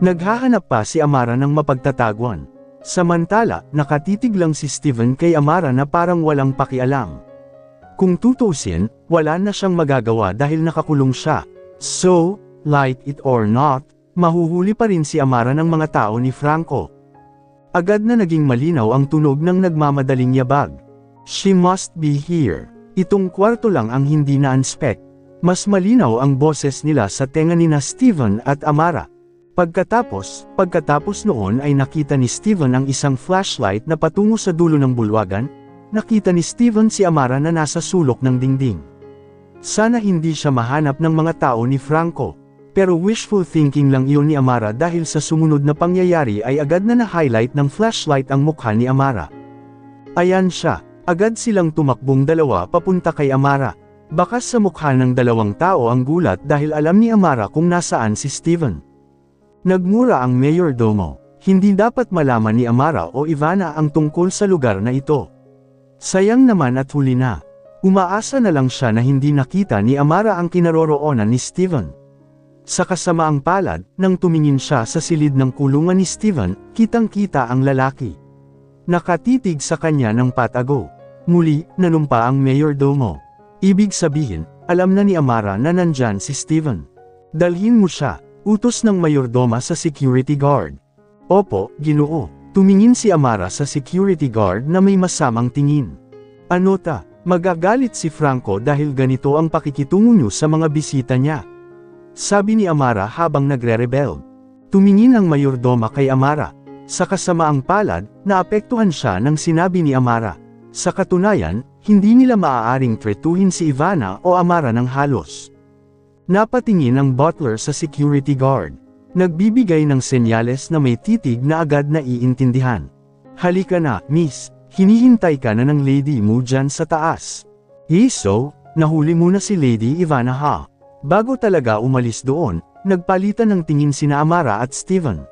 Naghahanap pa si Amara ng mapagtataguan. Samantala, nakatitig lang si Steven kay Amara na parang walang pakialam. Kung tutusin, wala na siyang magagawa dahil nakakulong siya. So, like it or not, mahuhuli pa rin si Amara ng mga tao ni Franco. Agad na naging malinaw ang tunog ng nagmamadaling yabag. She must be here. Itong kwarto lang ang hindi na-inspect. Mas malinaw ang boses nila sa tenga nina Steven at Amara. Pagkatapos noon ay nakita ni Steven ang isang flashlight na patungo sa dulo ng bulwagan. Nakita ni Steven si Amara na nasa sulok ng dingding. Sana hindi siya mahanap ng mga tao ni Franco. Pero wishful thinking lang iyon ni Amara dahil sa sumunod na pangyayari ay agad na na-highlight ng flashlight ang mukha ni Amara. Ayan siya, agad silang tumakbong dalawa papunta kay Amara. Bakas sa mukha ng dalawang tao ang gulat dahil alam ni Amara kung nasaan si Steven. Nagmura ang mayordomo. Hindi dapat malaman ni Amara o Ivana ang tungkol sa lugar na ito. Sayang naman at huli na. Umaasa na lang siya na hindi nakita ni Amara ang kinaroroonan ni Steven. Sa kasamaang palad, nang tumingin siya sa silid ng kulungan ni Steven, kitang-kita ang lalaki. Nakatitig sa kanya ng patago. Muli, nanumpa ang mayordomo. Ibig sabihin, alam na ni Amara na nandyan si Steven. Dalhin mo siya, utos ng mayordoma sa security guard. Opo, Ginoo. Tumingin si Amara sa security guard na may masamang tingin. Anota, magagalit si Franco dahil ganito ang pakikitungo niyo sa mga bisita niya. Sabi ni Amara habang nagre-rebel. Tumingin ang mayordoma kay Amara. Sa kasamaang palad, naapektuhan siya nang sinabi ni Amara. Sa katunayan, hindi nila maaaring tretuhin si Ivana o Amara ng halos. Napatingin ang butler sa security guard. Nagbibigay ng senyales na may titig na agad na iintindihan. Halika na, miss. Hinihintay ka na ng lady mo dyan sa taas. So, nahuli muna si Lady Ivana ha. Bago talaga umalis doon, nagpalitan ng tingin sina Amara at Steven.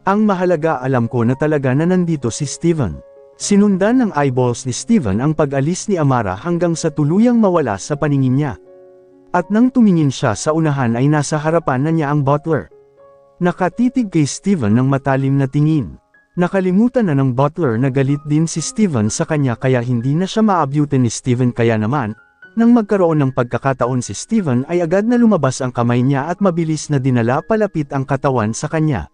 Ang mahalaga alam ko na talaga na nandito si Steven. Sinundan ng eyeballs ni Steven ang pag-alis ni Amara hanggang sa tuluyang mawala sa paningin niya. At nang tumingin siya sa unahan ay nasa harapan na niya ang butler. Nakatitig kay Steven ng matalim na tingin. Nakalimutan na ng butler na galit din si Steven sa kanya kaya hindi na siya maabutin ni Steven kaya naman, nang magkaroon ng pagkakataon si Steven ay agad na lumabas ang kamay niya at mabilis na dinala palapit ang katawan sa kanya.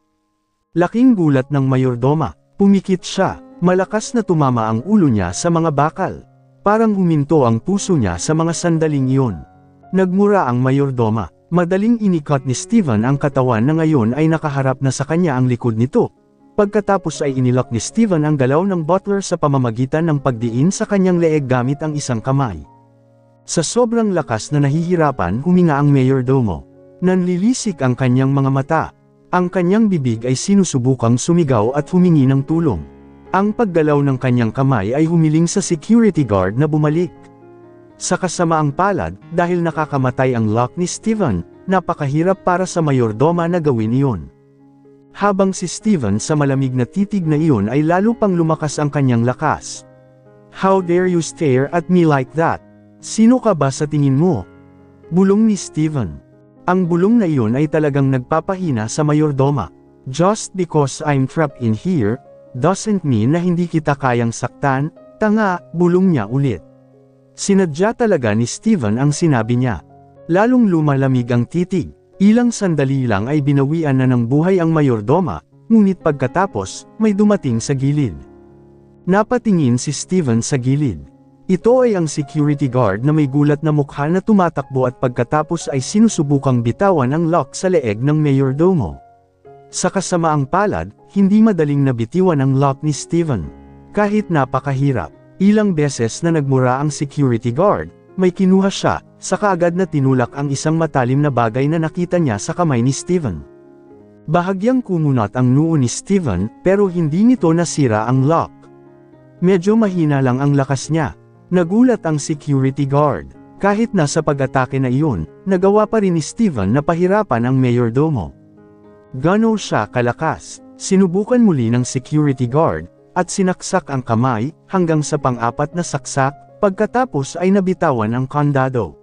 Laking gulat ng mayordoma, pumikit siya, malakas na tumama ang ulo niya sa mga bakal. Parang huminto ang puso niya sa mga sandaling iyon. Nagmura ang mayordoma, madaling inikot ni Steven ang katawan na ngayon ay nakaharap na sa kanya ang likod nito. Pagkatapos ay inilak ni Steven ang galaw ng butler sa pamamagitan ng pagdiin sa kanyang leeg gamit ang isang kamay. Sa sobrang lakas na nahihirapan huminga ang mayordomo. Nanlilisik ang kanyang mga mata. Ang kanyang bibig ay sinusubukang sumigaw at humingi ng tulong. Ang paggalaw ng kanyang kamay ay humiling sa security guard na bumalik. Sa kasamaang palad, dahil nakakamatay ang lock ni Steven, napakahirap para sa mayordoma na gawin iyon. Habang si Steven sa malamig na titig na iyon ay lalo pang lumakas ang kanyang lakas. How dare you stare at me like that? Sino ka ba sa tingin mo? Bulong ni Steven. Ang bulong na iyon ay talagang nagpapahina sa mayordoma. Just because I'm trapped in here, doesn't mean na hindi kita kayang saktan, tanga, bulong niya ulit. Sinadya talaga ni Steven ang sinabi niya. Lalong lumalamig ang titig. Ilang sandali lang ay binawian na ng buhay ang mayordoma, ngunit pagkatapos, may dumating sa gilid. Napatingin si Steven sa gilid. Ito ay ang security guard na may gulat na mukha na tumatakbo at pagkatapos ay sinusubukang bitawan ang lock sa leeg ng mayordomo. Sa kasamaang palad, hindi madaling nabitiwan ang lock ni Steven. Kahit napakahirap, ilang beses na nagmura ang security guard, may kinuha siya, saka agad na tinulak ang isang matalim na bagay na nakita niya sa kamay ni Steven. Bahagyang kumunat ang noo ni Steven, pero hindi nito nasira ang lock. Medyo mahina lang ang lakas niya. Nagulat ang security guard. Kahit nasa pag-atake na iyon, nagawa pa rin ni Steven na pahirapan ang mayordomo. Gano'n siya kalakas, sinubukan muli ng security guard, at sinaksak ang kamay, hanggang sa pang-apat na saksak, pagkatapos ay nabitawan ang kandado.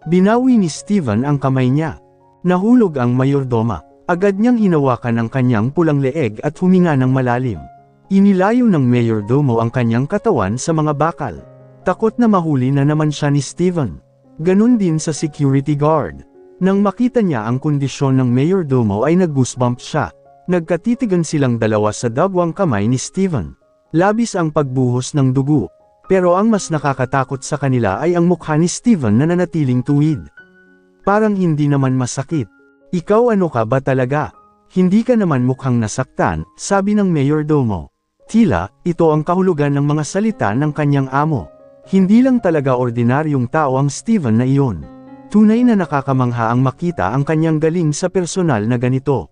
Binawi ni Steven ang kamay niya. Nahulog ang mayordoma. Agad niyang hinawakan ang kanyang pulang leeg at huminga ng malalim. Inilayo ng mayordomo ang kanyang katawan sa mga bakal. Takot na mahuli na naman siya ni Steven. Ganon din sa security guard. Nang makita niya ang kondisyon ng mayordomo ay nag-goosebump siya. Nagkatitigan silang dalawa sa dagwang kamay ni Steven. Labis ang pagbuhos ng dugo. Pero ang mas nakakatakot sa kanila ay ang mukha ni Steven na nanatiling tuwid. Parang hindi naman masakit. Ikaw ano ka ba talaga? Hindi ka naman mukhang nasaktan, sabi ng mayordomo. Tila, ito ang kahulugan ng mga salita ng kanyang amo. Hindi lang talaga ordinaryong tao ang Steven na iyon. Tunay na nakakamangha ang makita ang kanyang galing sa personal na ganito.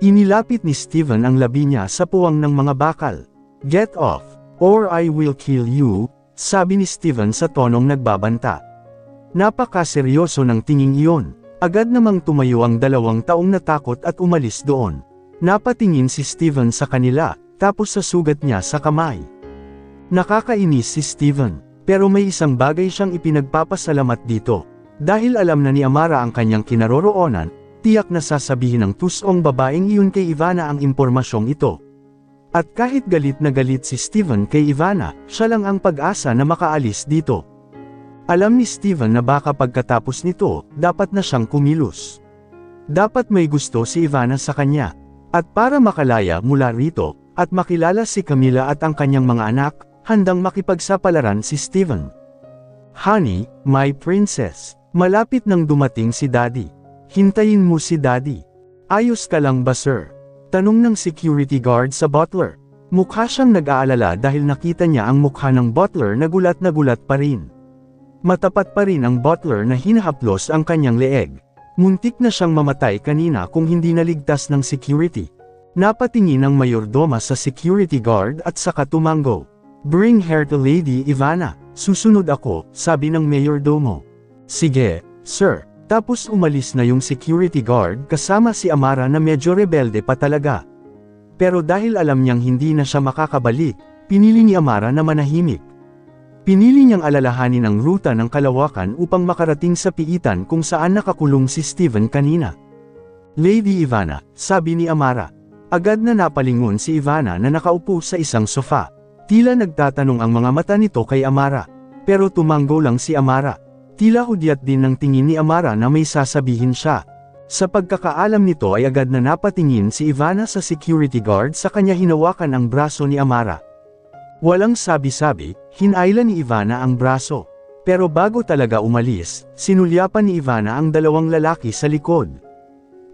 Inilapit ni Steven ang labi niya sa puwang ng mga bakal. Get off, or I will kill you, sabi ni Steven sa tonong nagbabanta. Napakaseryoso ng tinging iyon. Agad namang tumayo ang 2 taong natakot at umalis doon. Napatingin si Steven sa kanila, tapos sa sugat niya sa kamay. Nakakainis si Steven, pero may isang bagay siyang ipinagpapasalamat dito. Dahil alam na ni Amara ang kanyang kinaroroonan, tiyak na sasabihin ng tusong babaeng iyon kay Ivana ang impormasyong ito. At kahit galit na galit si Steven kay Ivana, siya lang ang pag-asa na makaalis dito. Alam ni Steven na baka pagkatapos nito, dapat na siyang kumilos. Dapat may gusto si Ivana sa kanya. At para makalaya mula rito, at makilala si Camila at ang kanyang mga anak, handang makipagsapalaran si Steven. Honey, my princess, malapit nang dumating si Daddy. Hintayin mo si Daddy. Ayos ka lang ba sir? Tanong ng security guard sa butler. Mukha siyang nag-aalala dahil nakita niya ang mukha ng butler na gulat pa rin. Matapat pa rin ang butler na hinahaplos ang kanyang leeg. Muntik na siyang mamatay kanina kung hindi naligtas ng security. Napatingin ang mayordoma sa security guard at saka tumango. Bring her to Lady Ivana. Susunod ako, sabi ng mayordomo. Sige, sir. Tapos umalis na yung security guard kasama si Amara na medyo rebelde pa talaga. Pero dahil alam niyang hindi na siya makakabalik, pinili ni Amara na manahimik. Pinili niyang alalahanin ang ruta ng kalawakan upang makarating sa piitan kung saan nakakulong si Steven kanina. Lady Ivana, sabi ni Amara. Agad na napalingon si Ivana na nakaupo sa isang sofa. Tila nagtatanong ang mga mata nito kay Amara. Pero tumango lang si Amara. Tila hudyat din ng tingin ni Amara na may sasabihin siya. Sa pagkakaalam nito ay agad na napatingin si Ivana sa security guard sa kanya hinawakan ang braso ni Amara. Walang sabi-sabi, hinailan ni Ivana ang braso. Pero bago talaga umalis, sinulyapan ni Ivana ang 2 lalaki sa likod.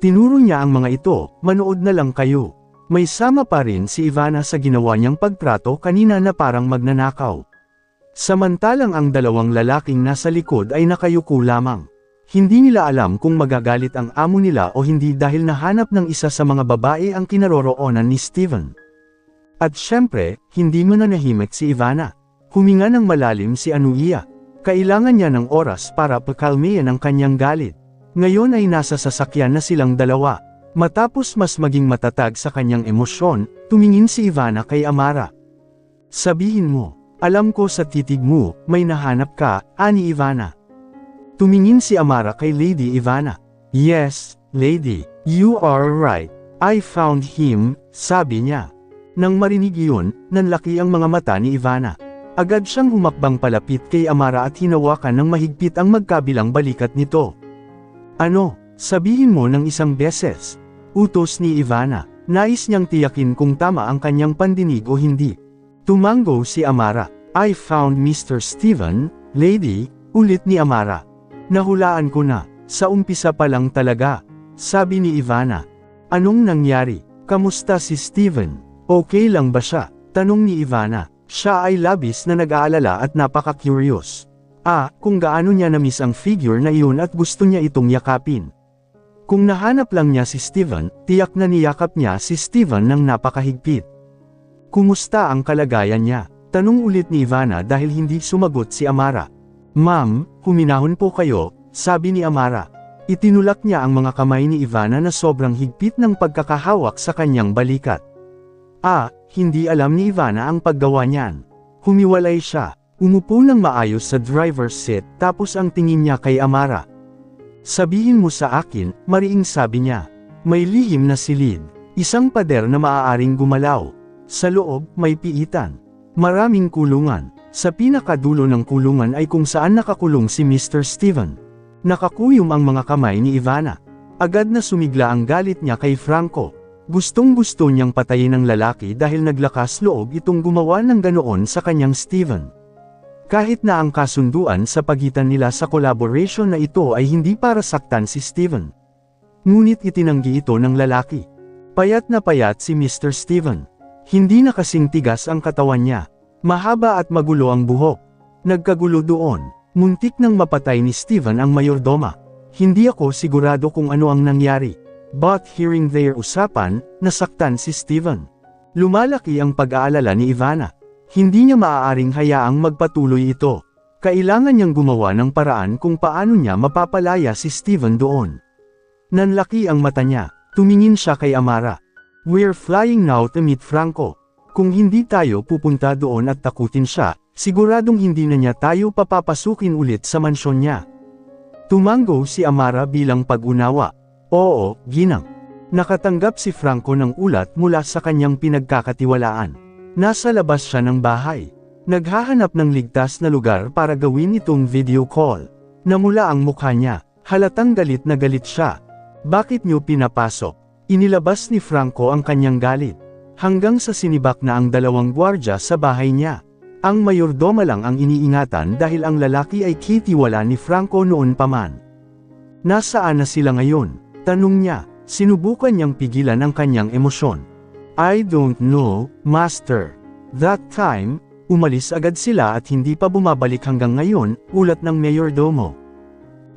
Tinuro niya ang mga ito, manood na lang kayo. May sama pa rin si Ivana sa ginawa niyang pagtrato kanina na parang magnanakaw. Samantalang ang 2 lalaking nasa likod ay nakayuko lamang. Hindi nila alam kung magagalit ang amo nila o hindi dahil nahanap ng isa sa mga babae ang kinaroroonan ni Steven. At syempre, hindi mananahimik si Ivana. Huminga ng malalim si Anuia. Kailangan niya ng oras para pakalmayan ang kanyang galit. Ngayon ay nasa sasakyan na silang 2. Matapos mas maging matatag sa kanyang emosyon, tumingin si Ivana kay Amara. Sabihin mo, alam ko sa titig mo, may nahanap ka, ani Ivana. Tumingin si Amara kay Lady Ivana. Yes, lady, you are right. I found him, sabi niya. Nang marinig iyon, nanlaki ang mga mata ni Ivana. Agad siyang humakbang palapit kay Amara at hinawakan ng mahigpit ang magkabilang balikat nito. Ano, sabihin mo ng isang beses. Utos ni Ivana. Nais niyang tiyakin kung tama ang kanyang pandinig o hindi. Tumango si Amara. I found Mr. Steven, lady, ulit ni Amara. Nahulaan ko na, sa umpisa pa lang talaga. Sabi ni Ivana. Anong nangyari? Kamusta si Steven? Okay lang ba siya? Tanong ni Ivana. Siya ay labis na nag-aalala at napaka-curious. Kung gaano niya na-miss ang figure na iyon at gusto niya itong yakapin. Kung nahanap lang niya si Steven, tiyak na niyakap niya si Steven ng napakahigpit. Kumusta ang kalagayan niya? Tanong ulit ni Ivana dahil hindi sumagot si Amara. Ma'am, huminahon po kayo, sabi ni Amara. Itinulak niya ang mga kamay ni Ivana na sobrang higpit ng pagkakahawak sa kanyang balikat. Hindi alam ni Ivana ang paggawa niyan. Humiwalay siya. Umupo ng maayos sa driver's seat tapos ang tingin niya kay Amara. Sabihin mo sa akin, mariing sabi niya. May lihim na silid. Isang pader na maaaring gumalaw. Sa loob, may piitan. Maraming kulungan. Sa pinakadulo ng kulungan ay kung saan nakakulong si Mr. Steven. Nakakuyom ang mga kamay ni Ivana. Agad na sumigla ang galit niya kay Franco. Gustong-gusto niyang patayin ang lalaki dahil naglakas loob itong gumawa ng ganoon sa kanyang Steven. Kahit na ang kasunduan sa pagitan nila sa collaboration na ito ay hindi para saktan si Steven. Ngunit itinanggi ito ng lalaki. Payat na payat si Mr. Steven. Hindi na kasing tigas ang katawan niya. Mahaba at magulo ang buhok. Nagkagulo doon. Muntik nang mapatay ni Steven ang mayordoma. Hindi ako sigurado kung ano ang nangyari. But hearing their usapan, nasaktan si Steven. Lumalaki ang pag-aalala ni Ivana. Hindi niya maaaring hayaang magpatuloy ito. Kailangan niyang gumawa ng paraan kung paano niya mapapalaya si Steven doon. Nanlaki ang mata niya. Tumingin siya kay Amara. We're flying now to meet Franco. Kung hindi tayo pupunta doon at takutin siya, siguradong hindi na niya tayo papapasukin ulit sa mansyon niya. Tumango si Amara bilang pag-unawa. Oo, ginang. Nakatanggap si Franco ng ulat mula sa kanyang pinagkakatiwalaan. Nasa labas siya ng bahay. Naghahanap ng ligtas na lugar para gawin itong video call. Namula ang mukha niya. Halatang galit na galit siya. Bakit niyo pinapasok? Inilabas ni Franco ang kanyang galit. Hanggang sa sinibak na ang dalawang gwardya sa bahay niya. Ang mayordoma lang ang iniingatan dahil ang lalaki ay kitiwala ni Franco noon pa man. Nasaan na sila ngayon? Tanong niya. Sinubukan niyang pigilan ang kanyang emosyon. I don't know, Master. That time, umalis agad sila at hindi pa bumabalik hanggang ngayon, ulat ng mayordomo.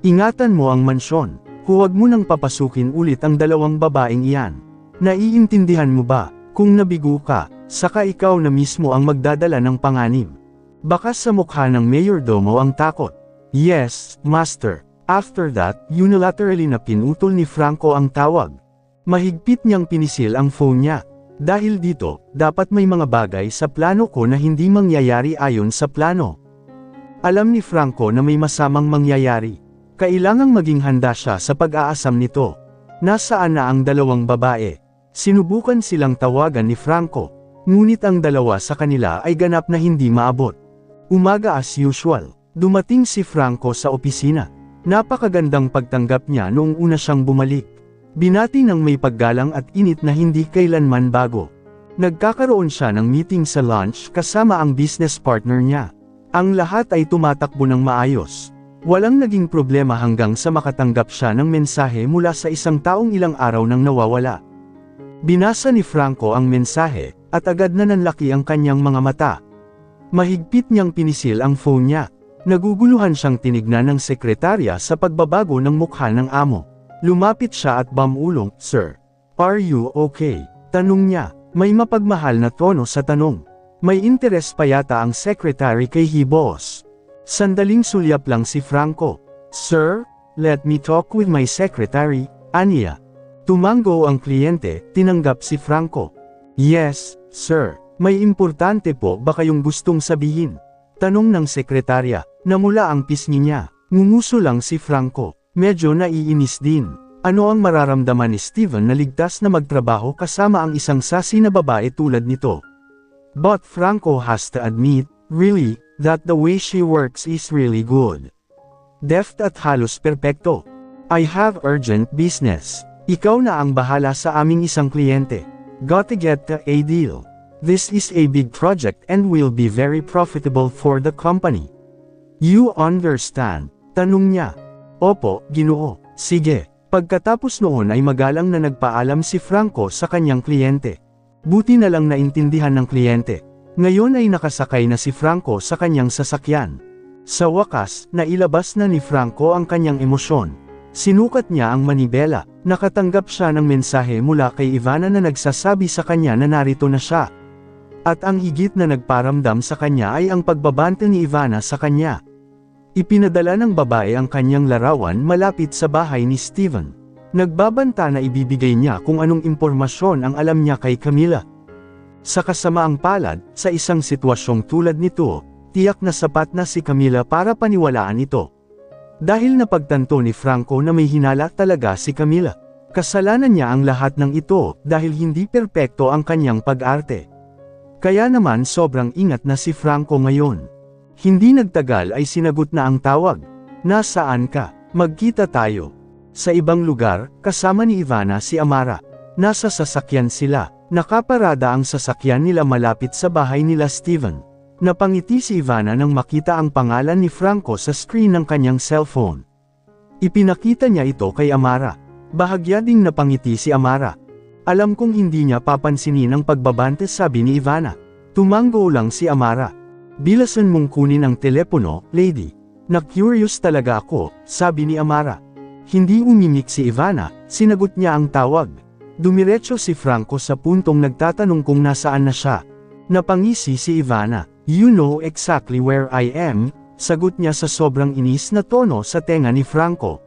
Ingatan mo ang mansyon. Huwag mo nang papasukin ulit ang dalawang babaeng iyan. Naiintindihan mo ba? Kung nabigo ka, saka ikaw na mismo ang magdadala ng panganib. Baka sa mukha ng mayordomo ang takot. Yes, Master. After that, unilaterally na pinutol ni Franco ang tawag. Mahigpit niyang pinisil ang phone niya. Dahil dito, dapat may mga bagay sa plano ko na hindi mangyayari ayon sa plano. Alam ni Franco na may masamang mangyayari. Kailangang maging handa siya sa pag-aasam nito. Nasaan na ang dalawang babae? Sinubukan silang tawagan ni Franco. Ngunit ang dalawa sa kanila ay ganap na hindi maabot. Umaga as usual, dumating si Franco sa opisina. Napakagandang pagtanggap niya noong una siyang bumalik. Binati ng may paggalang at init na hindi kailanman bago. Nagkakaroon siya ng meeting sa lunch kasama ang business partner niya. Ang lahat ay tumatakbo ng maayos. Walang naging problema hanggang sa makatanggap siya ng mensahe mula sa isang taong ilang araw nang nawawala. Binasa ni Franco ang mensahe, at agad na nanlaki ang kanyang mga mata. Mahigpit niyang pinisil ang phone niya. Naguguluhan siyang tinignan ng sekretarya sa pagbabago ng mukha ng amo. Lumapit siya at bamulong, Sir, are you okay? Tanong niya, may mapagmahal na tono sa tanong. May interes pa yata ang secretary kay Boss. Sandaling sulyap lang si Franco. Sir, let me talk with my secretary, Anya. Tumango ang kliyente, tinanggap si Franco. Yes, sir. May importante po ba kayong gustong sabihin? Tanong ng sekretarya. Namula ang pisngi niya. Ngunguso lang si Franco. Medyo naiinis din. Ano ang mararamdaman ni Steven na ligtas na magtrabaho kasama ang isang sassy na babae tulad nito? But Franco has to admit, really, that the way she works is really good. Deft at halos perpekto. I have urgent business. Ikaw na ang bahala sa aming isang kliyente. Gotta get a deal. This is a big project and will be very profitable for the company. You understand? Tanong niya. Opo, Ginoo. Sige. Pagkatapos noon ay magalang na nagpaalam si Franco sa kanyang kliyente. Buti na lang naintindihan ng kliyente. Ngayon ay nakasakay na si Franco sa kanyang sasakyan. Sa wakas, nailabas na ni Franco ang kanyang emosyon. Sinukat niya ang manibela. Nakatanggap siya ng mensahe mula kay Ivana na nagsasabi sa kanya na narito na siya. At ang higit na nagparamdam sa kanya ay ang pagbabante ni Ivana sa kanya. Ipinadala ng babae ang kanyang larawan malapit sa bahay ni Steven. Nagbabanta na ibibigay niya kung anong impormasyon ang alam niya kay Camila. Sa kasamaang palad, sa isang sitwasyong tulad nito, tiyak na sapat na si Camila para paniwalaan ito. Dahil napagtanto ni Franco na may hinala talaga si Camila. Kasalanan niya ang lahat ng ito dahil hindi perpekto ang kanyang pag-arte. Kaya naman sobrang ingat na si Franco ngayon. Hindi nagtagal ay sinagot na ang tawag. Nasaan ka? Magkita tayo. Sa ibang lugar, kasama ni Ivana si Amara. Nasa sasakyan sila. Nakaparada ang sasakyan nila malapit sa bahay nila Steven. Napangiti si Ivana nang makita ang pangalan ni Franco sa screen ng kanyang cellphone. Ipinakita niya ito kay Amara. Bahagya ding napangiti si Amara. Alam kong hindi niya papansinin ang pagbabante, sabi ni Ivana. Tumanggo lang si Amara. Bilasan mong kunin ang telepono, lady. Na-curious talaga ako, sabi ni Amara. Hindi umimik si Ivana, sinagot niya ang tawag. Dumiretso si Franco sa puntong nagtatanong kung nasaan na siya. Napangisi si Ivana. You know exactly where I am, sagot niya sa sobrang inis na tono sa tenga ni Franco.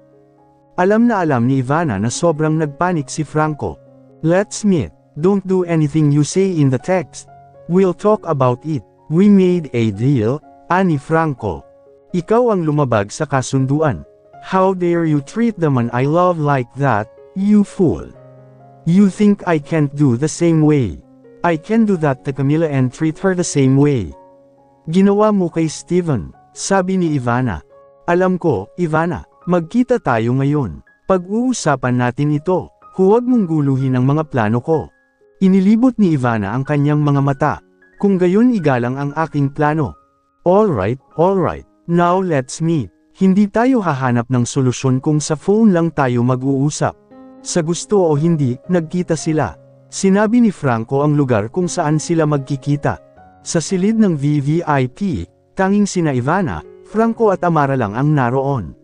Alam ni Ivana na sobrang nagpanik si Franco. Let's meet. Don't do anything you say in the text. We'll talk about it. We made a deal, ani Franco. Ikaw ang lumabag sa kasunduan. How dare you treat the man I love like that, you fool. You think I can't do the same way. I can do that to Camila and treat her the same way. Ginawa mo kay Steven, sabi ni Ivana. Alam ko, Ivana. Magkita tayo ngayon. Pag-uusapan natin ito. Huwag mong guluhin ang mga plano ko. Inilibot ni Ivana ang kanyang mga mata. Kung gayon igalang ang aking plano. Alright. Now let's meet. Hindi tayo hahanap ng solusyon kung sa phone lang tayo mag-uusap. Sa gusto o hindi, nagkita sila. Sinabi ni Franco ang lugar kung saan sila magkikita. Sa silid ng VVIP, tanging sina Ivana, Franco at Amara lang ang naroon.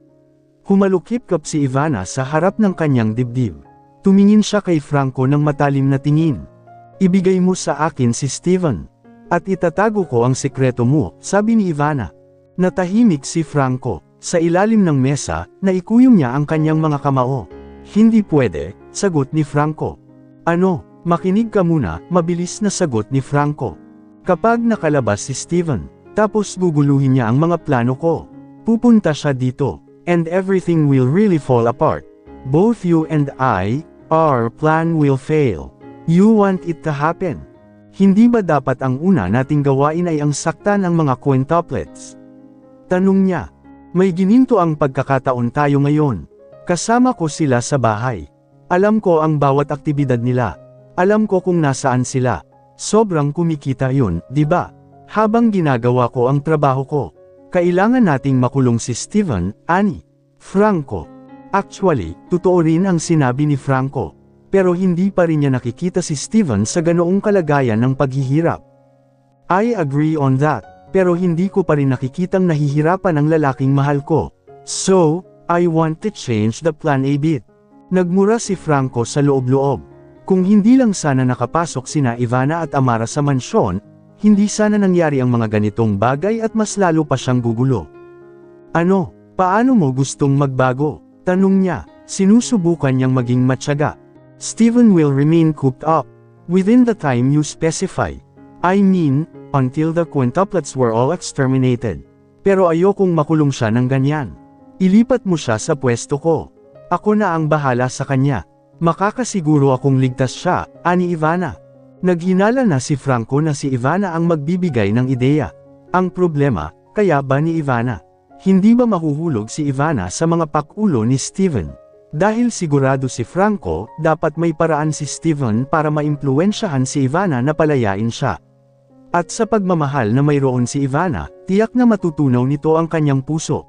Humalukip-kap si Ivana sa harap ng kanyang dibdib. Tumingin siya kay Franco ng matalim na tingin. Ibigay mo sa akin si Steven. At itatago ko ang sekreto mo, sabi ni Ivana. Natahimik si Franco. Sa ilalim ng mesa, naikuyom niya ang kanyang mga kamao. Hindi pwede, sagot ni Franco. Ano, makinig ka muna, mabilis na sagot ni Franco. Kapag nakalabas si Steven, tapos guguluhin niya ang mga plano ko. Pupunta siya dito. And everything will really fall apart. Both you and I, our plan will fail. You want it to happen. Hindi ba dapat ang una nating gawain ay ang saktan ang mga quintuplets? Tanong niya. May gininto ang pagkakataon tayo ngayon. Kasama ko sila sa bahay. Alam ko ang bawat aktibidad nila. Alam ko kung nasaan sila. Sobrang kumikita yun, di ba? Habang ginagawa ko ang trabaho ko. Kailangan nating makulong si Steven, ani Franco. Actually, totoo rin ang sinabi ni Franco. Pero hindi pa rin niya nakikita si Steven sa ganoong kalagayan ng paghihirap. I agree on that, pero hindi ko pa rin nakikitang nahihirapan ang lalaking mahal ko. So, I want to change the plan a bit. Nagmura si Franco sa loob-loob. Kung hindi lang sana nakapasok sina Ivana at Amara sa mansyon, hindi sana nangyari ang mga ganitong bagay at mas lalo pa siyang gugulo. Ano, paano mo gustong magbago? Tanong niya, sinusubukan niyang maging matyaga. Steven will remain cooped up, within the time you specify. I mean, until the quintuplets were all exterminated. Pero ayokong makulong siya ng ganyan. Ilipat mo siya sa pwesto ko. Ako na ang bahala sa kanya. Makakasiguro akong ligtas siya, ani Ivana. Naghinala na si Franco na si Ivana ang magbibigay ng ideya. Ang problema, kaya ba ni Ivana? Hindi ba mahuhulog si Ivana sa mga pakulo ni Steven? Dahil sigurado si Franco, dapat may paraan si Steven para maimpluwensyahan si Ivana na palayain siya. At sa pagmamahal na mayroon si Ivana, tiyak na matutunaw nito ang kanyang puso.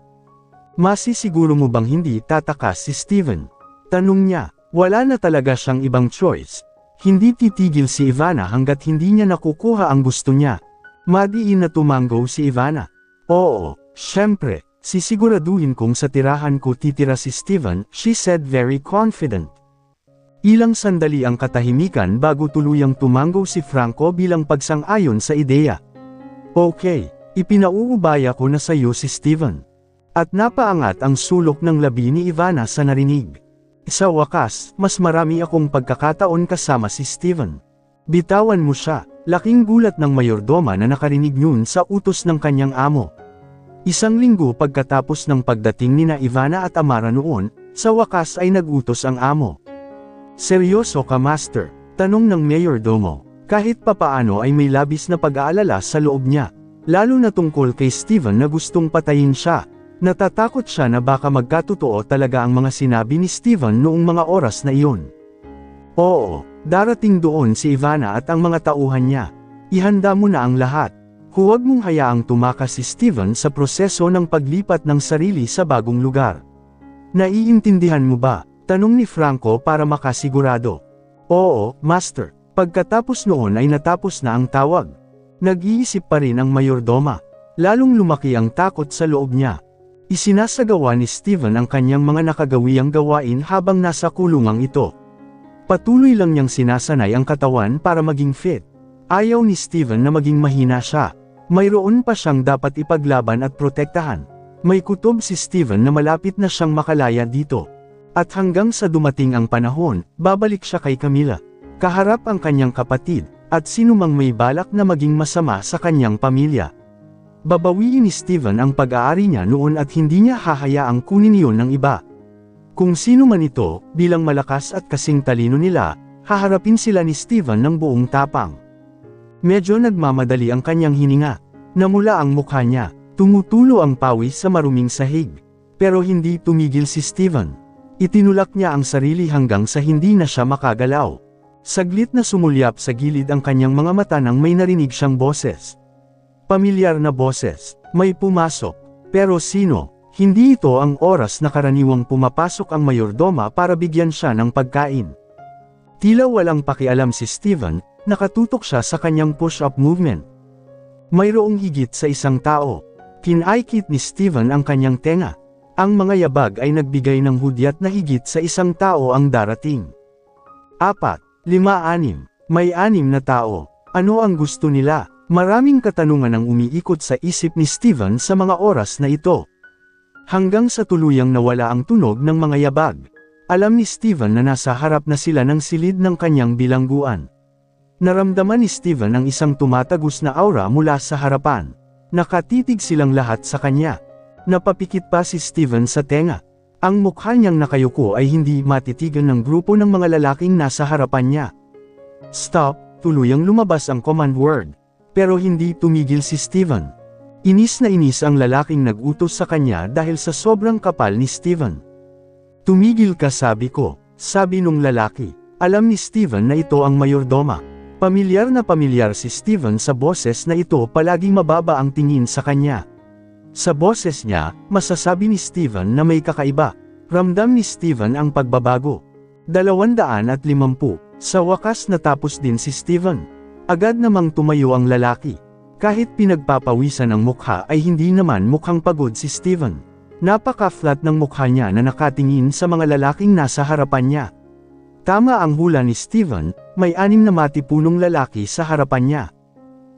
Masisiguro mo bang hindi tatakas si Steven? Tanong niya, wala na talaga siyang ibang choice. Hindi titigil si Ivana hanggat hindi niya nakukuha ang gusto niya. Madiin na tumanggo si Ivana. Oo, syempre, sisiguraduhin kong sa tirahan ko titira si Steven, she said very confident. Ilang sandali ang katahimikan bago tuluyang tumanggo si Franco bilang pagsang-ayon sa ideya. Okay, ipinauubaya ko na sa iyo si Steven. At napaangat ang sulok ng labi ni Ivana sa narinig. Sa wakas, mas marami akong pagkakataon kasama si Steven. Bitawan mo siya, laking gulat ng mayordoma na nakarinig yun sa utos ng kanyang amo. Isang linggo pagkatapos ng pagdating nina Ivana at Amara noon, sa wakas ay nagutos ang amo. Seryoso ka, Master? Tanong ng mayordomo. Kahit papaano ay may labis na pag-aalala sa loob niya. Lalo na tungkol kay Steven na gustong patayin siya. Natatakot siya na baka magkatotoo talaga ang mga sinabi ni Steven noong mga oras na iyon. Oo, darating doon si Ivana at ang mga tauhan niya. Ihanda mo na ang lahat. Huwag mong hayaang tumakas si Steven sa proseso ng paglipat ng sarili sa bagong lugar. Naiintindihan mo ba? Tanong ni Franco para makasigurado. Oo, Master. Pagkatapos noon ay natapos na ang tawag. Nag-iisip pa rin ang mayordoma. Lalong lumaki ang takot sa loob niya. Isinasagawa ni Steven ang kanyang mga nakagawiang gawain habang nasa kulungang ito. Patuloy lang niyang sinasanay ang katawan para maging fit. Ayaw ni Steven na maging mahina siya. Mayroon pa siyang dapat ipaglaban at protektahan. May kutob si Steven na malapit na siyang makalaya dito. At hanggang sa dumating ang panahon, babalik siya kay Camila. Kaharap ang kanyang kapatid, at sinumang may balak na maging masama sa kanyang pamilya. Babawiin ni Steven ang pag-aari niya noon at hindi niya hahayaang kunin iyon ng iba. Kung sino man ito, bilang malakas at kasing talino nila, haharapin sila ni Steven ng buong tapang. Medyo nagmamadali ang kanyang hininga. Namula ang mukha niya, tumutulo ang pawis sa maruming sahig. Pero hindi tumigil si Steven. Itinulak niya ang sarili hanggang sa hindi na siya makagalaw. Saglit na sumulyap sa gilid ang kanyang mga mata nang may narinig siyang boses. Pamilyar na boses, may pumasok. Pero sino? Hindi ito ang oras na karaniwang pumapasok ang mayordoma para bigyan siya ng pagkain. Tila walang pakialam si Steven, nakatutok siya sa kanyang push-up movement. Mayroong higit sa isang tao. Kinaikit ni Steven ang kanyang tenga. Ang mga yabag ay nagbigay ng hudyat na higit sa isang tao ang darating. 4, 5, 6. May 6 na tao. Ano ang gusto nila? Maraming katanungan ang umiikot sa isip ni Steven sa mga oras na ito. Hanggang sa tuluyang nawala ang tunog ng mga yabag. Alam ni Steven na nasa harap na sila ng silid ng kanyang bilangguan. Naramdaman ni Steven ang isang tumatagos na aura mula sa harapan. Nakatitig silang lahat sa kanya. Napapikit pa si Steven sa tenga. Ang mukha niyang nakayuko ay hindi matitigan ng grupo ng mga lalaking nasa harapan niya. Stop, tuluyang lumabas ang command word. Pero hindi tumigil si Steven. Inis na inis ang lalaking nag-utos sa kanya dahil sa sobrang kapal ni Steven. Tumigil ka, sabi ko, sabi nung lalaki. Alam ni Steven na ito ang mayordoma. Pamilyar na pamilyar si Steven sa boses na ito, palaging mababa ang tingin sa kanya. Sa boses niya, masasabi ni Steven na may kakaiba. Ramdam ni Steven ang pagbabago. 250. Sa wakas natapos din si Steven. Agad namang tumayo ang lalaki. Kahit pinagpapawisan ang mukha ay hindi naman mukhang pagod si Steven. Napaka-flat ng mukha niya na nakatingin sa mga lalaking nasa harapan niya. Tama ang hula ni Steven, may 6 na matipunong lalaki sa harapan niya.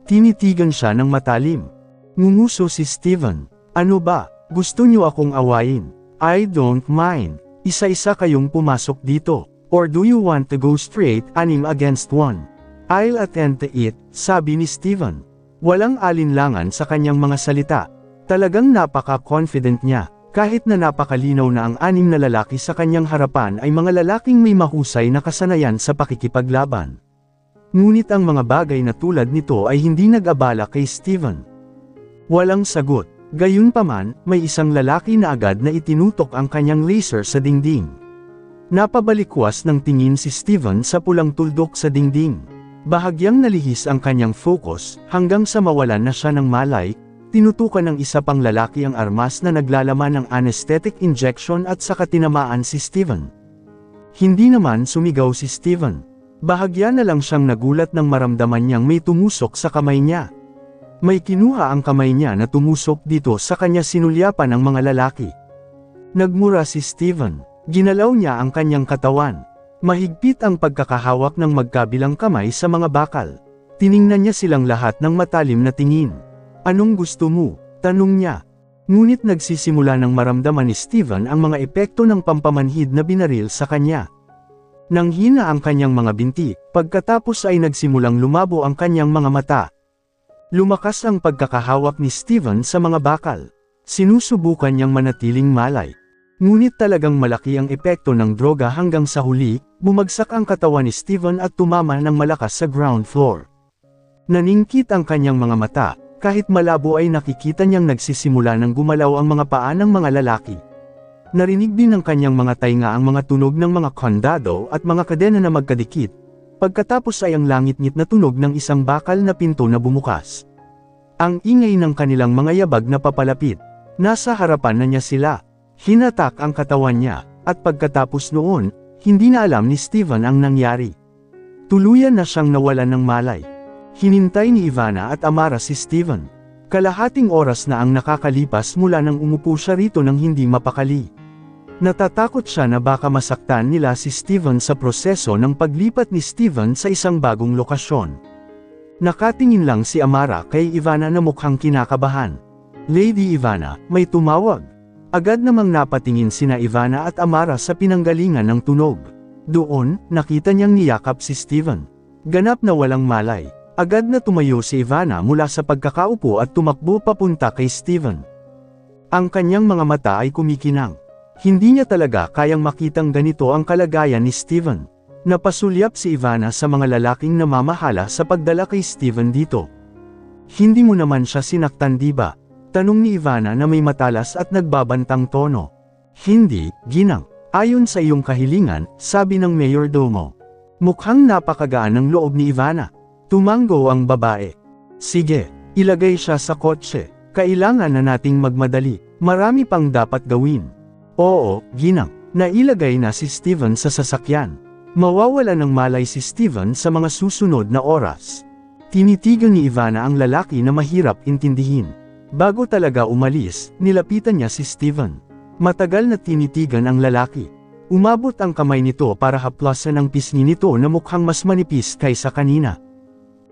Tinitigan siya ng matalim. Ngunguso si Steven. Ano ba? Gusto niyo akong awayin? I don't mind. Isa-isa kayong pumasok dito. Or do you want to go straight 6 against 1? I'll attend to it, sabi ni Steven. Walang alinlangan sa kanyang mga salita. Talagang napaka-confident niya. Kahit na napakalinaw na ang 6 na lalaki sa kanyang harapan ay mga lalaking may mahusay na kasanayan sa pakikipaglaban. Ngunit ang mga bagay na tulad nito ay hindi nag-abala kay Steven. Walang sagot. Gayunpaman, may isang lalaki na agad na itinutok ang kanyang laser sa dingding. Napabalikwas ng tingin si Steven sa pulang tuldok sa dingding. Bahagyang nalihis ang kanyang focus, hanggang sa mawalan na siya ng malay. Tinutukan ng isa pang lalaki ang armas na naglalaman ng anesthetic injection at saka tinamaan si Steven. Hindi naman sumigaw si Steven. Bahagya na lang siyang nagulat nang maramdaman niyang may tumusok sa kamay niya. May kinuha ang kamay niya na tumusok dito sa kanya, sinulyapan ng mga lalaki. Nagmura si Steven. Ginalaw niya ang kanyang katawan. Mahigpit ang pagkakahawak ng magkabilang kamay sa mga bakal. Tiningnan niya silang lahat ng matalim na tingin. Anong gusto mo? Tanong niya. Ngunit nagsisimula ng maramdaman ni Steven ang mga epekto ng pampamanhid na binaril sa kanya. Nanghina ang kanyang mga binti, pagkatapos ay nagsimulang lumabo ang kanyang mga mata. Lumakas ang pagkakahawak ni Steven sa mga bakal. Sinusubukan niyang manatiling malay. Ngunit talagang malaki ang epekto ng droga hanggang sa huli, bumagsak ang katawan ni Steven at tumama ng malakas sa ground floor. Naningkit ang kanyang mga mata, kahit malabo ay nakikita niyang nagsisimula ng gumalaw ang mga paa ng mga lalaki. Narinig din ng kanyang mga tainga ang mga tunog ng mga kondado at mga kadena na magkadikit. Pagkatapos ay ang langit-ngit na tunog ng isang bakal na pinto na bumukas. Ang ingay ng kanilang mga yabag na papalapit. Nasa harapan na niya sila. Hinatak ang katawan niya, at pagkatapos noon, hindi na alam ni Steven ang nangyari. Tuluyan na siyang nawalan ng malay. Hinintay ni Ivana at Amara si Steven. Kalahating oras na ang nakakalipas mula nang umupo siya rito nang hindi mapakali. Natatakot siya na baka masaktan nila si Steven sa proseso ng paglipat ni Steven sa isang bagong lokasyon. Nakatingin lang si Amara kay Ivana na mukhang kinakabahan. Lady Ivana, may tumawag. Agad namang napatingin sina Ivana at Amara sa pinanggalingan ng tunog. Doon, nakita niyang niyakap si Steven. Ganap na walang malay. Agad na tumayo si Ivana mula sa pagkakaupo at tumakbo papunta kay Steven. Ang kanyang mga mata ay kumikinang. Hindi niya talaga kayang makitang ganito ang kalagayan ni Steven. Napasulyap si Ivana sa mga lalaking namamahala sa pagdala kay Steven dito. Hindi mo naman siya sinaktan, diba? Tanong ni Ivana na may matalas at nagbabantang tono. Hindi, ginang. Ayon sa iyong kahilingan, sabi ng mayordomo. Mukhang napakagaan ng loob ni Ivana. Tumango ang babae. Sige, ilagay siya sa kotse. Kailangan na nating magmadali. Marami pang dapat gawin. Oo, ginang. Nailagay na si Steven sa sasakyan. Mawawala ng malay si Steven sa mga susunod na oras. Tinitigan ni Ivana ang lalaki na mahirap intindihin. Bago talaga umalis, nilapitan niya si Steven. Matagal na tinitigan ang lalaki. Umabot ang kamay nito para haplasan ang pisngi nito na mukhang mas manipis kaysa kanina.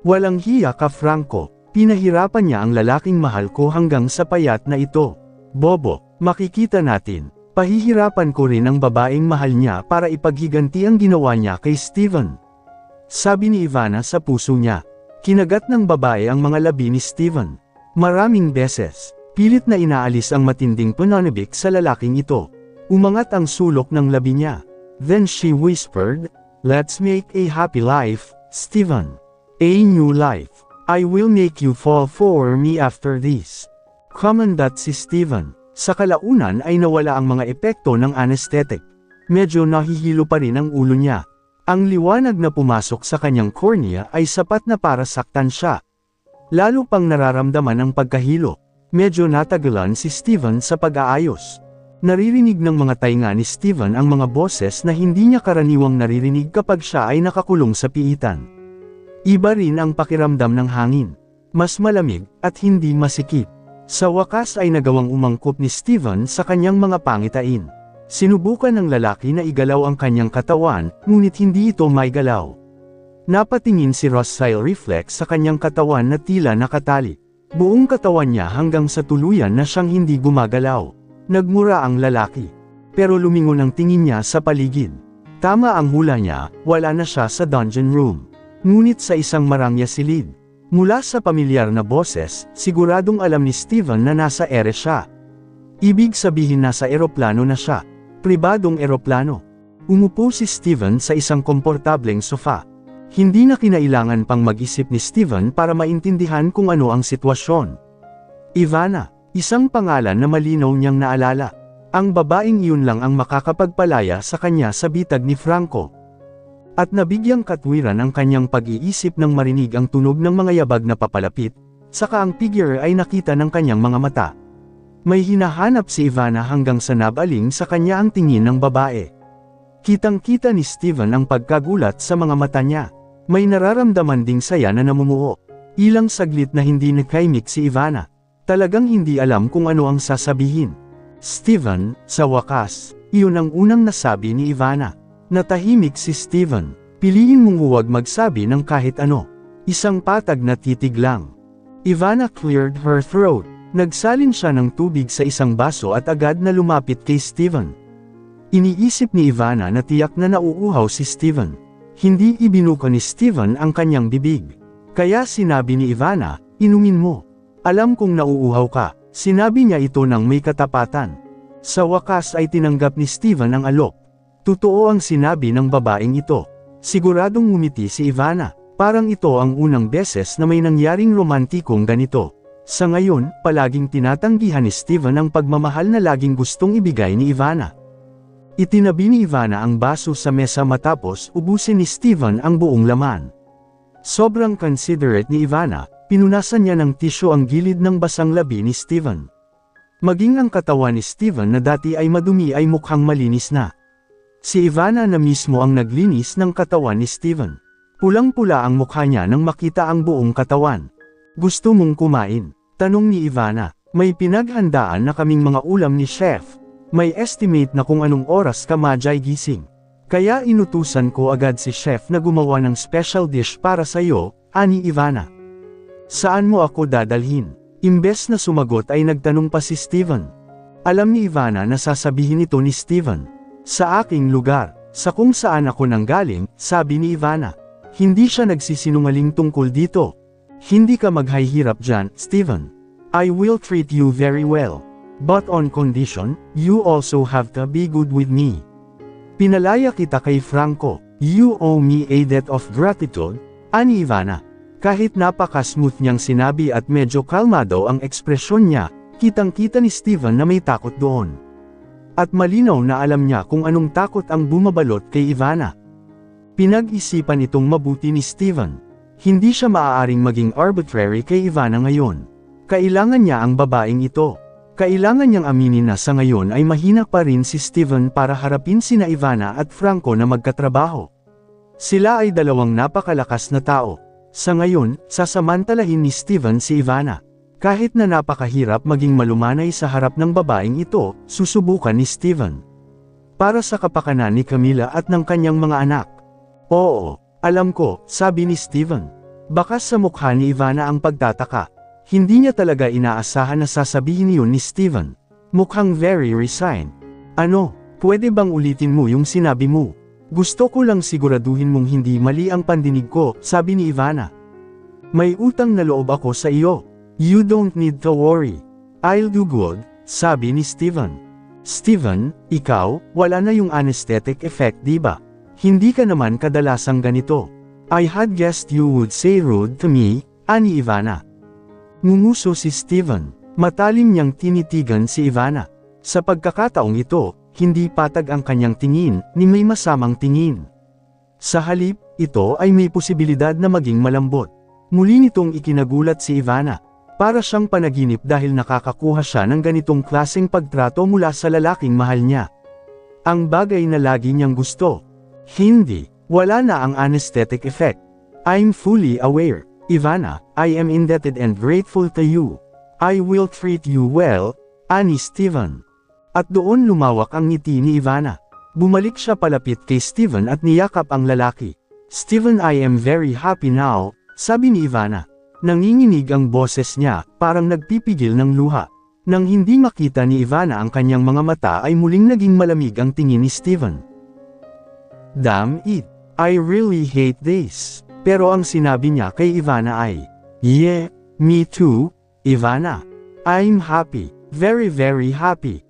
Walang hiya ka, Franco. Pinahirapan niya ang lalaking mahal ko hanggang sa payat na ito. Bobo, makikita natin. Pahihirapan ko rin ang babaeng mahal niya para ipaghiganti ang ginawa niya kay Steven. Sabi ni Ivana sa puso niya. Kinagat ng babae ang mga labi ni Steven. Maraming beses, pilit na inaalis ang matinding pananabik sa lalaking ito. Umangat ang sulok ng labi niya. Then she whispered, "Let's make a happy life, Steven. A new life. I will make you fall for me after this." Commandant si Steven. Sa kalaunan ay nawala ang mga epekto ng anesthetic. Medyo nahihilo pa rin ang ulo niya. Ang liwanag na pumasok sa kanyang cornea ay sapat na para saktan siya. Lalo pang nararamdaman ang pagkahilo. Medyo natagalan si Steven sa pag-aayos. Naririnig ng mga tainga ni Steven ang mga boses na hindi niya karaniwang naririnig kapag siya ay nakakulong sa piitan. Iba rin ang pakiramdam ng hangin. Mas malamig, at hindi masikip. Sa wakas ay nagawang umangkop ni Steven sa kanyang mga pangitain. Sinubukan ng lalaki na igalaw ang kanyang katawan, ngunit hindi ito maigalaw. Napatingin si Rosail reflex sa kanyang katawan na tila nakatali. Buong katawan niya hanggang sa tuluyan na siyang hindi gumagalaw. Nagmura ang lalaki. Pero lumingon ang tingin niya sa paligid. Tama ang hula niya, wala na siya sa dungeon room. Ngunit sa isang marangya silid. Mula sa pamilyar na boses, siguradong alam ni Steven na nasa ere siya. Ibig sabihin nasa eroplano na siya. Pribadong eroplano. Umupo si Steven sa isang komportableng sofa. Hindi na kinailangan pang mag-isip ni Steven para maintindihan kung ano ang sitwasyon. Ivana, isang pangalan na malinaw niyang naalala. Ang babaeng iyon lang ang makakapagpalaya sa kanya sa bitag ni Franco. At nabigyang katwiran ang kanyang pag-iisip nang marinig ang tunog ng mga yabag na papalapit, saka ang figure ay nakita ng kanyang mga mata. May hinahanap si Ivana hanggang sa nabaling sa kanya ang tingin ng babae. Kitang-kita ni Steven ang pagkagulat sa mga mata niya. May nararamdaman ding saya na namumuo. Ilang saglit na hindi nagkaimik si Ivana. Talagang hindi alam kung ano ang sasabihin. Steven, sa wakas, iyon ang unang nasabi ni Ivana. Natahimik si Steven. Piliin mong huwag magsabi ng kahit ano. Isang patag na titig lang. Ivana cleared her throat. Nagsalin siya ng tubig sa isang baso at agad na lumapit kay Steven. Iniisip ni Ivana na tiyak na nauuhaw si Steven. Hindi ibinuka ni Steven ang kanyang bibig. Kaya sinabi ni Ivana, "Inumin mo. Alam kong nauuhaw ka." Sinabi niya ito ng may katapatan. Sa wakas ay tinanggap ni Steven ang alok. Totoo ang sinabi ng babaeng ito. Siguradong ngumiti si Ivana. Parang ito ang unang beses na may nangyaring romantikong ganito. Sa ngayon, palaging tinatanggihan ni Steven ang pagmamahal na laging gustong ibigay ni Ivana. Itinabi ni Ivana ang baso sa mesa matapos ubusin ni Steven ang buong laman. Sobrang considerate ni Ivana, pinunasan niya ng tisyo ang gilid ng basang labi ni Steven. Maging ang katawan ni Steven na dati ay madumi ay mukhang malinis na. Si Ivana na mismo ang naglinis ng katawan ni Steven. Pulang-pula ang mukha niya nang makita ang buong katawan. Gusto mong kumain? Tanong ni Ivana. May pinaghandaan na kaming mga ulam ni Chef. May estimate na kung anong oras ka majay gising. Kaya inutusan ko agad si Chef na gumawa ng special dish para sa'yo, ani Ivana. Saan mo ako dadalhin? Imbes na sumagot ay nagtanong pa si Steven. Alam ni Ivana na sasabihin ito ni Steven. Sa aking lugar, sa kung saan ako nanggaling, sabi ni Ivana. Hindi siya nagsisinungaling tungkol dito. Hindi ka maghihirap dyan, Steven. I will treat you very well. But on condition, you also have to be good with me. Pinalaya kita kay Franco. You owe me a debt of gratitude, ani Ivana. Kahit napaka-smooth niyang sinabi at medyo kalmado ang ekspresyon niya, kitang-kita ni Steven na may takot doon. At malinaw na alam niya kung anong takot ang bumabalot kay Ivana. Pinag-isipan itong mabuti ni Steven. Hindi siya maaaring maging arbitrary kay Ivana ngayon. Kailangan niya ang babaeng ito. Kailangan niyang aminin na sa ngayon ay mahina pa rin si Steven para harapin sina Ivana at Franco na magkatrabaho. Sila ay dalawang napakalakas na tao. Sa ngayon, sasamantalahin ni Steven si Ivana. Kahit na napakahirap maging malumanay sa harap ng babaeng ito, susubukan ni Steven. Para sa kapakanan ni Camila at ng kanyang mga anak. Oo, alam ko, sabi ni Steven. Bakas sa mukha ni Ivana ang pagtataka. Hindi niya talaga inaasahan na sasabihin yun ni Steven. Mukhang very resigned. Ano, pwede bang ulitin mo yung sinabi mo? Gusto ko lang siguraduhin mong hindi mali ang pandinig ko, sabi ni Ivana. May utang na loob ako sa iyo. You don't need to worry. I'll do good, sabi ni Steven. Steven, ikaw, wala na yung anesthetic effect diba? Hindi ka naman kadalasang ganito. I had guessed you would say rude to me, ani Ivana. Ngumuso si Steven. Matalim niyang tinitigan si Ivana. Sa pagkakataong ito, hindi patag ang kanyang tingin, ni may masamang tingin. Sa halip, ito ay may posibilidad na maging malambot. Muli nitong ikinagulat si Ivana. Para siyang panaginip dahil nakakakuha siya ng ganitong klaseng pagtrato mula sa lalaking mahal niya. Ang bagay na lagi niyang gusto. Hindi, wala na ang anesthetic effect. I'm fully aware. Ivana, I am indebted and grateful to you. I will treat you well, ani Steven. At doon lumawak ang ngiti ni Ivana. Bumalik siya palapit kay Steven at niyakap ang lalaki. Steven, I am very happy now, sabi ni Ivana. Nanginginig ang boses niya, parang nagpipigil ng luha. Nang hindi makita ni Ivana ang kanyang mga mata ay muling naging malamig ang tingin ni Steven. Damn it, I really hate this. Pero ang sinabi niya kay Ivana ay, yeah, me too, Ivana. I'm happy, very very happy.